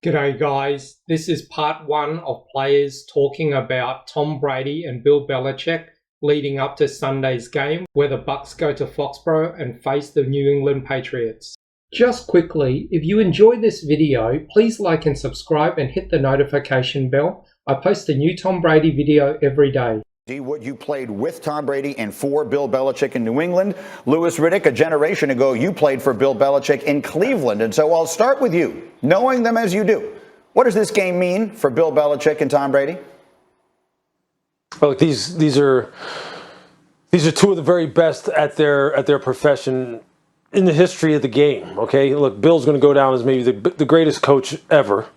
G'day guys, this is part one of players talking about Tom Brady and Bill Belichick leading up to Sunday's game where the Bucs go to Foxborough and face the New England Patriots. Just quickly, if you enjoyed this video, please like and subscribe and hit the notification bell. I post a new Tom Brady video every day. Wood, you played with Tom Brady and for Bill Belichick in New England. Louis Riddick, a generation ago, you played for Bill Belichick in Cleveland. And so I'll start with you, knowing them as you do. What does this game mean for Bill Belichick and Tom Brady? Well, look, these are two of the very best at their profession in the history of the game. Okay, look, Bill's going to go down as maybe the greatest coach ever,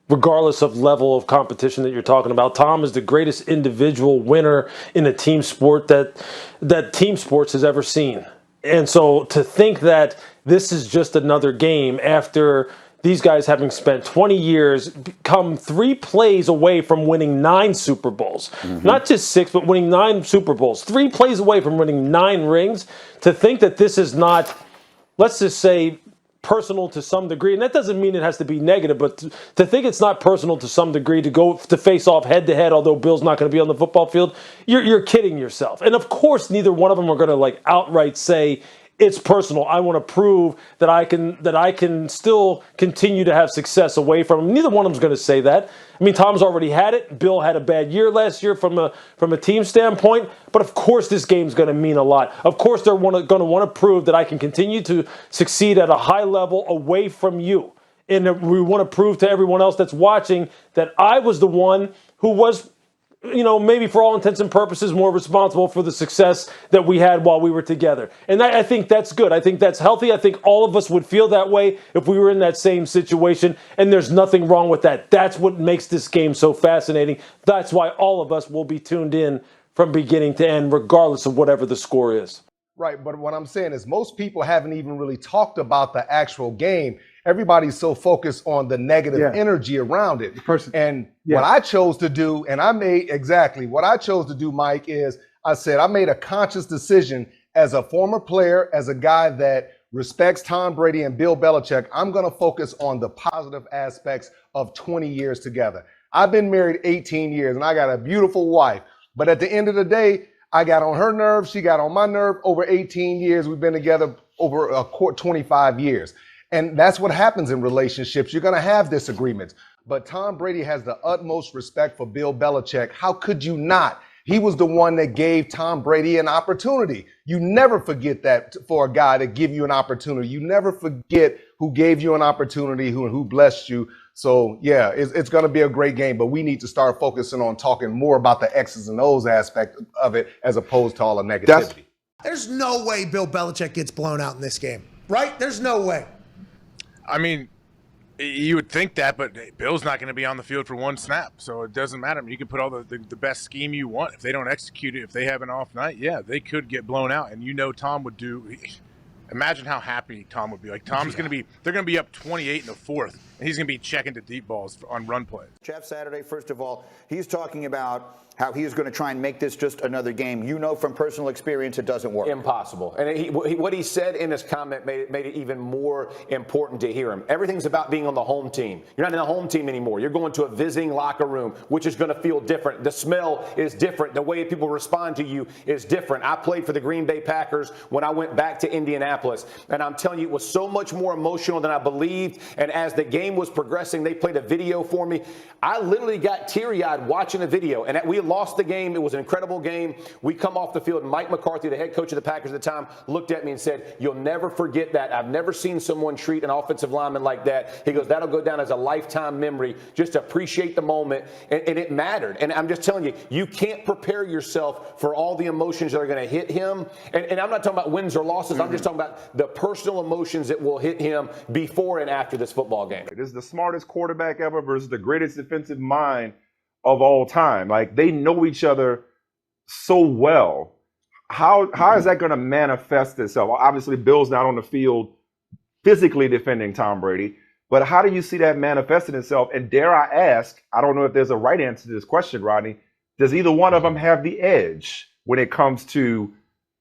regardless of level of competition that you're talking about. Tom is the greatest individual winner in a team sport that team sports has ever seen. And so to think that this is just another game after these guys having spent 20 years, come 3 plays away from winning 9 Super Bowls. Not just 6, but winning 9 Super Bowls. 3 plays away from winning 9 rings. To think that this is not, let's just say, personal to some degree, and that doesn't mean it has to be negative, but to think it's not personal to some degree to go to face off head to head, although Bill's not going to be on the football field, you're kidding yourself. And of course, neither one of them are going to outright say it's personal. I want to prove that I can still continue to have success away from him. Neither one of them's going to say that. I mean, Tom's already had it. Bill had a bad year last year from a team standpoint. But of course, this game's going to mean a lot. Of course, they're going to want to prove that I can continue to succeed at a high level away from you. And we want to prove to everyone else that's watching that I was the one who was, maybe for all intents and purposes, more responsible for the success that we had while we were together. And I think that's good. I think that's healthy. I think all of us would feel that way if we were in that same situation, and there's nothing wrong with that. That's what makes this game so fascinating. That's why all of us will be tuned in from beginning to end, regardless of whatever the score is. Right, but what I'm saying is most people haven't even really talked about the actual game. Everybody's so focused on the negative energy around it. What I chose to do, what I chose to do, Mike, is I made a conscious decision as a former player, as a guy that respects Tom Brady and Bill Belichick. I'm going to focus on the positive aspects of 20 years together. I've been married 18 years and I got a beautiful wife. But at the end of the day, I got on her nerve. She got on my nerve. Over 18 years, we've been together over 25 years. And that's what happens in relationships. You're going to have disagreements. But Tom Brady has the utmost respect for Bill Belichick. How could you not? He was the one that gave Tom Brady an opportunity. You never forget that for a guy to give you an opportunity. You never forget who gave you an opportunity, who blessed you. So, yeah, it's going to be a great game. But we need to start focusing on talking more about the X's and O's aspect of it as opposed to all the negativity. There's no way Bill Belichick gets blown out in this game, right? There's no way. I mean, you would think that, but Bill's not going to be on the field for one snap, so it doesn't matter. I mean, you can put all the best scheme you want. If they don't execute it, if they have an off night, yeah, they could get blown out. And Tom would do – imagine how happy Tom would be. Like, Tom's going to be – they're going to be up 28 in the fourth, and he's going to be checking to deep balls on run plays. Jeff Saturday, first of all, he's talking about how he is going to try and make this just another game. You know from personal experience it doesn't work. Impossible. And what he said in his comment made it even more important to hear him. Everything's about being on the home team. You're not in the home team anymore. You're going to a visiting locker room, which is going to feel different. The smell is different. The way people respond to you is different. I played for the Green Bay Packers when I went back to Indianapolis. And I'm telling you, it was so much more emotional than I believed. And as the game was progressing, they played a video for me. I literally got teary-eyed watching a video. And we lost the game. It was an incredible game. We come off the field. Mike McCarthy, the head coach of the Packers at the time, looked at me and said, "You'll never forget that. I've never seen someone treat an offensive lineman like that." He goes, "That'll go down as a lifetime memory. Just appreciate the moment." And it mattered. And I'm just telling you, you can't prepare yourself for all the emotions that are going to hit him. And I'm not talking about wins or losses. I'm just talking about the personal emotions that will hit him before and after this football game. This is the smartest quarterback ever versus the greatest defensive mind of all time. Like, they know each other so well. How is that going to manifest itself? Obviously, Bill's not on the field physically defending Tom Brady, but how do you see that manifesting itself? And dare I ask, I don't know if there's a right answer to this question, Rodney, does either one of them have the edge when it comes to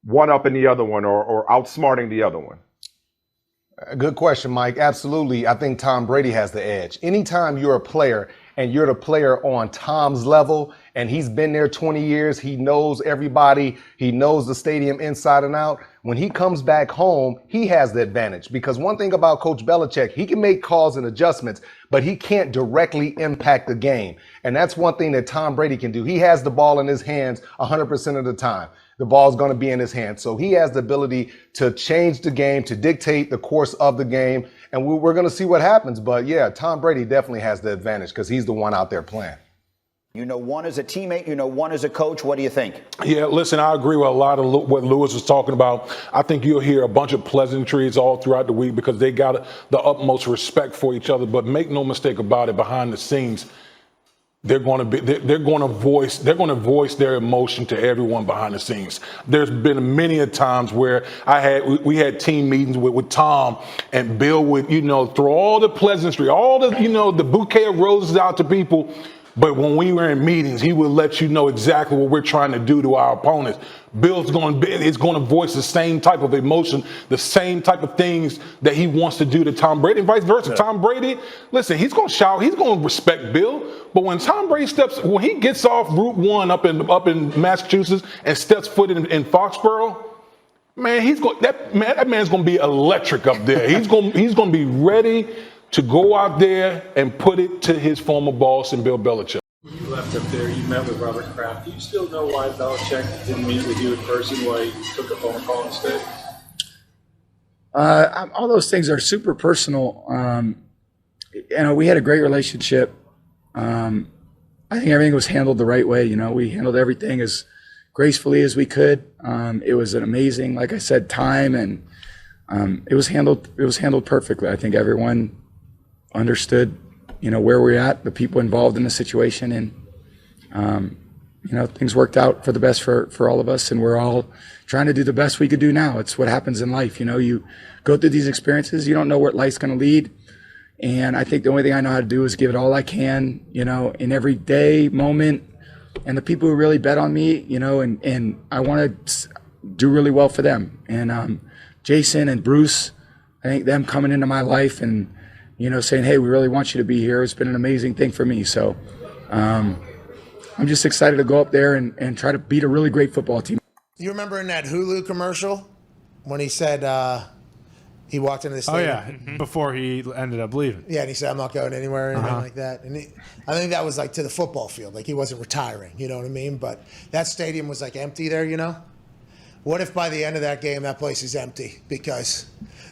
one-upping the other one or outsmarting the other one? Good question, Mike. Absolutely. I think Tom Brady has the edge. Anytime you're a player and you're the player on Tom's level and he's been there 20 years, he knows everybody, he knows the stadium inside and out. When he comes back home, he has the advantage because one thing about Coach Belichick, he can make calls and adjustments, but he can't directly impact the game. And that's one thing that Tom Brady can do. He has the ball in his hands 100% of the time. The ball's going to be in his hands. So he has the ability to change the game, to dictate the course of the game. And we're going to see what happens. But yeah, Tom Brady definitely has the advantage because he's the one out there playing. You know one as a teammate, you know one as a coach. What do you think? Yeah, listen, I agree with a lot of what Lewis was talking about. I think you'll hear a bunch of pleasantries all throughout the week because they got the utmost respect for each other. But make no mistake about it, behind the scenes, they're going to voice their emotion to everyone behind the scenes. There's been many a times where we had team meetings with Tom, and Bill would, throw all the pleasantry, all the, the bouquet of roses out to people. But when we were in meetings, he would let you know exactly what we're trying to do to our opponents. Bill's going to voice the same type of emotion, the same type of things that he wants to do to Tom Brady, and vice versa. Yeah. Tom Brady, listen, he's going to shout, he's going to respect Bill. But when Tom Brady when he gets off Route 1 up in Massachusetts and steps foot in Foxborough, man, that man's going to be electric up there. He's going to be ready to go out there and put it to his former boss and Bill Belichick. When you left up there, you met with Robert Kraft. Do you still know why Belichick didn't meet with you in person, why he took a phone call instead? All those things are super personal. We had a great relationship. I think everything was handled the right way. We handled everything as gracefully as we could. It was an amazing, like I said, time, and it was handled perfectly. I think everyone understood, where we're at, the people involved in the situation, and things worked out for the best for all of us, and we're all trying to do the best we could do now. It's what happens in life. You go through these experiences, you don't know what life's going to lead, and I think the only thing I know how to do is give it all I can, in every day, moment, and the people who really bet on me, and I want to do really well for them. And Jason and Bruce, I think them coming into my life and saying, hey, we really want you to be here. It's been an amazing thing for me. So I'm just excited to go up there and try to beat a really great football team. You remember in that Hulu commercial when he said he walked into the stadium? Oh, yeah, before he ended up leaving. Yeah, and he said, I'm not going anywhere or anything like that. And I think that was like to the football field. Like he wasn't retiring, you know what I mean? But that stadium was like empty there, What if by the end of that game that place is empty because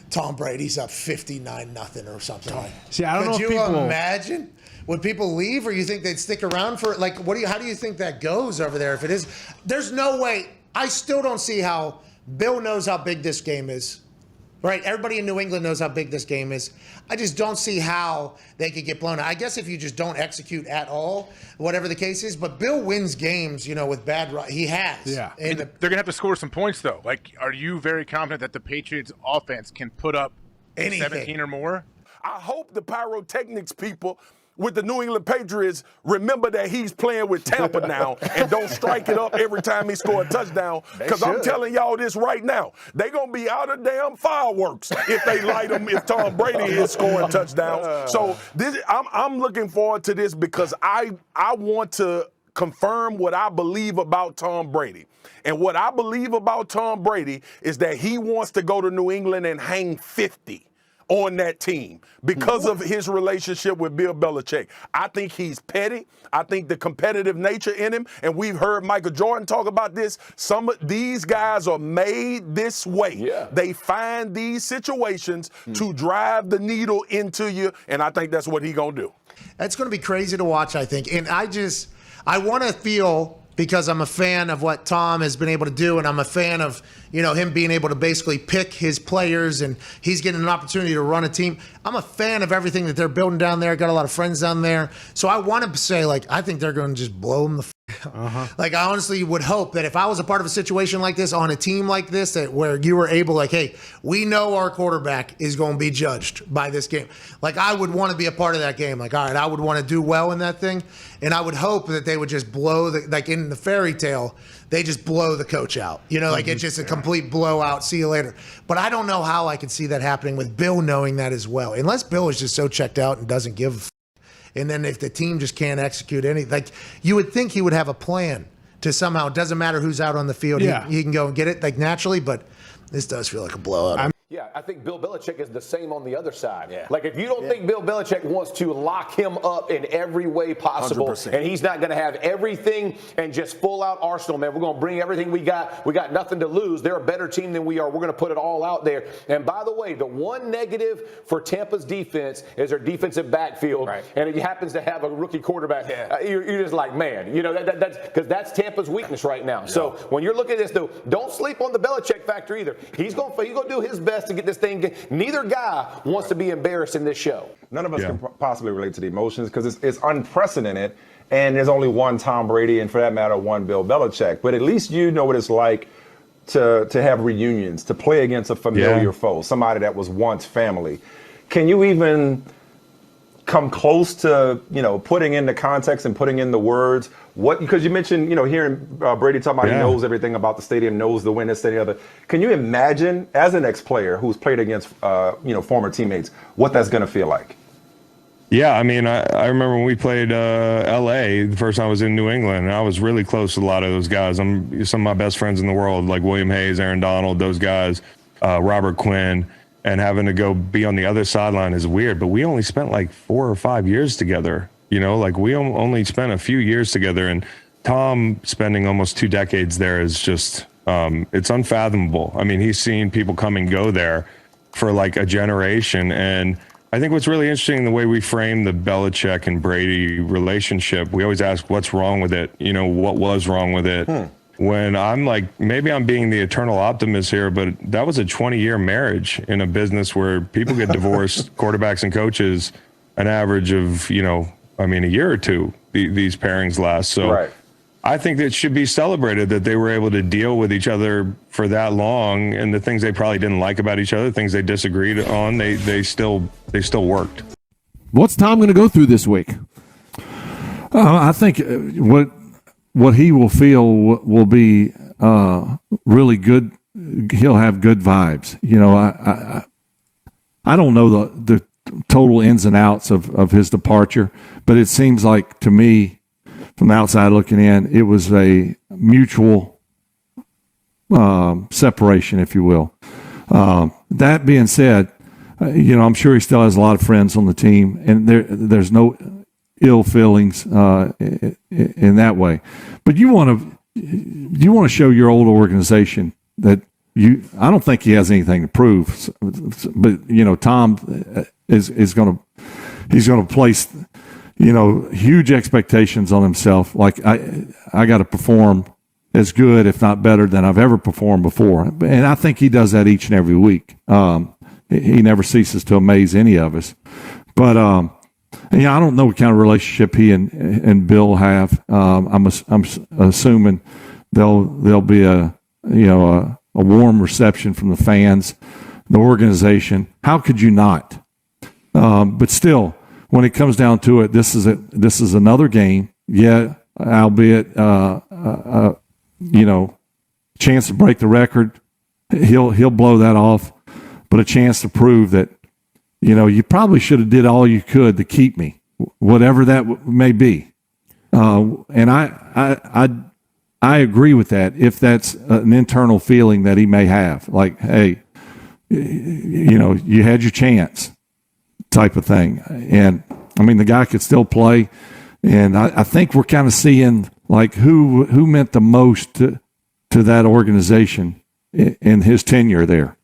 Tom Brady's up 59-0 or something like that? See, I don't know if Could people you imagine? Would people leave, or you think they'd stick around for like? How do you think that goes over there? If it is, there's no way. I still don't see how Bill knows how big this game is. Right, everybody in New England knows how big this game is. I just don't see how they could get blown out. I guess if you just don't execute at all, whatever the case is. But Bill wins games, with bad. He has. Yeah, they're gonna have to score some points though. Like, are you very confident that the Patriots' offense can put up 17 or more? I hope the pyrotechnics people with the New England Patriots remember that he's playing with Tampa now and don't strike it up every time he score a touchdown. Because I'm telling y'all this right now, they're going to be out of damn fireworks if they light them if Tom Brady is scoring touchdowns. So I'm looking forward to this because I want to confirm what I believe about Tom Brady. And what I believe about Tom Brady is that he wants to go to New England and hang 50 on that team because of his relationship with Bill Belichick. I think he's petty. I think the competitive nature in him, and we've heard Michael Jordan talk about this, some of these guys are made this way. Yeah. They find these situations to drive the needle into you, and I think that's what he's going to do. That's going to be crazy to watch, I think. And I want to feel, because I'm a fan of what Tom has been able to do, and I'm a fan of, him being able to basically pick his players, and he's getting an opportunity to run a team. I'm a fan of everything that they're building down there. Got a lot of friends down there. So I want to say, I think they're going to just blow them the Like, I honestly would hope that if I was a part of a situation like this on a team like this, that where you were able, like, hey, we know our quarterback is going to be judged by this game. Like, I would want to be a part of that game. Like, all right, I would want to do well in that thing. And I would hope that they would just blow like in the fairy tale, they just blow the coach out. You know, like it's just a complete blowout. See you later. But I don't know how I could see that happening with Bill knowing that as well. Unless Bill is just so checked out and doesn't give a f. And then if the team just can't execute any, like you would think he would have a plan to somehow, it doesn't matter who's out on the field, he can go and get it like naturally, but this does feel like a blowout. Yeah, I think Bill Belichick is the same on the other side. Yeah. Like, if you don't think Bill Belichick wants to lock him up in every way possible, 100%. and he's not going to have everything and just full out arsenal, man, we're going to bring everything we got. We got nothing to lose. They're a better team than we are. We're going to put it all out there. And by the way, the one negative for Tampa's defense is their defensive backfield, and it happens to have a rookie quarterback. You're just like, man, you know, that's because that's Tampa's weakness right now. So when you're looking at this, though, don't sleep on the Belichick factor either. He's going to do his best to get this thing. Neither guy wants to be embarrassed in this show. None of us can possibly relate to the emotions because it's unprecedented, and there's only one Tom Brady, and for that matter, one Bill Belichick. But at least you know what it's like to have reunions, to play against a familiar foe, somebody that was once family. Can you even come close to, you know, putting in the context and putting in the words? What, because you mentioned, you know, hearing Brady talk about he knows everything about the stadium, knows the win, this, and the other. Can you imagine, as an ex-player who's played against, you know, former teammates, what that's going to feel like? Yeah, I mean, I remember when we played L.A. the first time I was in New England, and I was really close to a lot of those guys. Some of my best friends in the world, like William Hayes, Aaron Donald, those guys, Robert Quinn. And having to go be on the other sideline is weird, but we only spent like 4 or 5 years together. You know, like we only spent a few years together, and Tom spending almost 2 decades there is just, it's unfathomable. I mean, he's seen people come and go there for like a generation. And I think what's really interesting, the way we frame the Belichick and Brady relationship, we always ask what's wrong with it? You know, what was wrong with it? When I'm like, maybe I'm being the eternal optimist here, but that was a 20-year marriage in a business where people get divorced, quarterbacks and coaches, an average of, you know, I mean, a year or two, these pairings last. So I think that it should be celebrated that they were able to deal with each other for that long, and the things they probably didn't like about each other, things they disagreed on, they still worked. What's Tom going to go through this week? I think what he will feel will be really good. He'll have good vibes. You know, I don't know the total ins and outs of his departure, but it seems like to me, from the outside looking in, it was a mutual separation, if you will. That being said, you know, I'm sure he still has a lot of friends on the team, and there's no ill feelings in that way. But you want to show your old organization that I don't think he has anything to prove. But you know, Tom he's going to place, you know, huge expectations on himself. Like I got to perform as good, if not better, than I've ever performed before. And I think he does that each and every week. He never ceases to amaze any of us. But yeah, I don't know what kind of relationship he and Bill have. I'm assuming there'll be a warm reception from the fans, the organization. How could you not? But still, when it comes down to it, this is another game. Yeah, albeit chance to break the record. He'll blow that off, but a chance to prove that, you know, you probably should have did all you could to keep me, whatever that may be. And I agree with that. If that's an internal feeling that he may have, like, hey, you know, you had your chance, type of thing. And I mean, the guy could still play, and I think we're kind of seeing like who meant the most to that organization in his tenure there.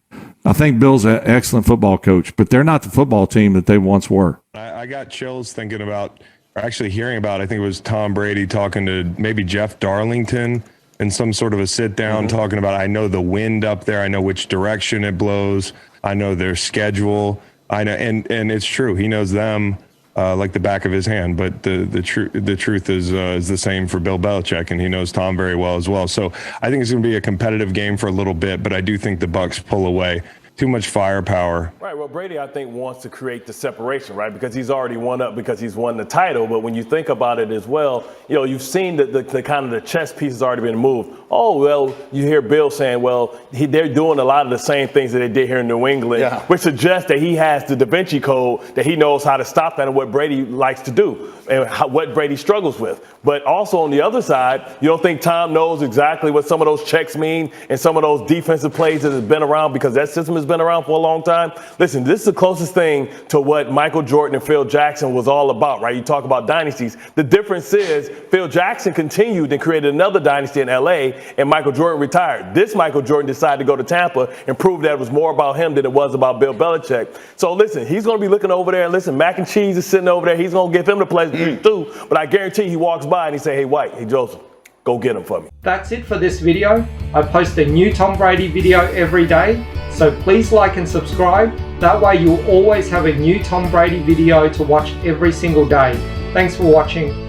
I think Bill's an excellent football coach, but they're not the football team that they once were. I got chills thinking about, or actually hearing about, I think it was Tom Brady talking to maybe Jeff Darlington in some sort of a sit down, talking about, I know the wind up there, I know which direction it blows, I know their schedule, I know, and it's true, he knows them like the back of his hand. But the truth is the same for Bill Belichick, and he knows Tom very well as well. So I think it's going to be a competitive game for a little bit, but I do think the Bucs pull away. Too much firepower. Right. Well, Brady, I think, wants to create the separation, right? Because he's already won up because he's won the title. But when you think about it as well, you've seen the kind of the chess pieces already been moved. Oh, well, you hear Bill saying, well, they're doing a lot of the same things that they did here in New England, which suggests that he has the Da Vinci Code, that he knows how to stop that and what Brady likes to do and what Brady struggles with. But also on the other side, you don't think Tom knows exactly what some of those checks mean and some of those defensive plays that have been around because that system has been around for a long time? Listen, this is the closest thing to what Michael Jordan and Phil Jackson was all about, right? You talk about dynasties. The difference is Phil Jackson continued and created another dynasty in LA, and Michael Jordan retired. This Michael Jordan decided to go to Tampa and prove that it was more about him than it was about Bill Belichick. So listen, he's going to be looking over there, and listen, Mac and Cheese is sitting over there. He's going to give him the pleasure too, but I guarantee he walks by and he say, hey, White, hey, Joseph, go get him for me. That's it for this video. I post a new Tom Brady video every day, so please like and subscribe. That way you'll always have a new Tom Brady video to watch every single day. Thanks for watching.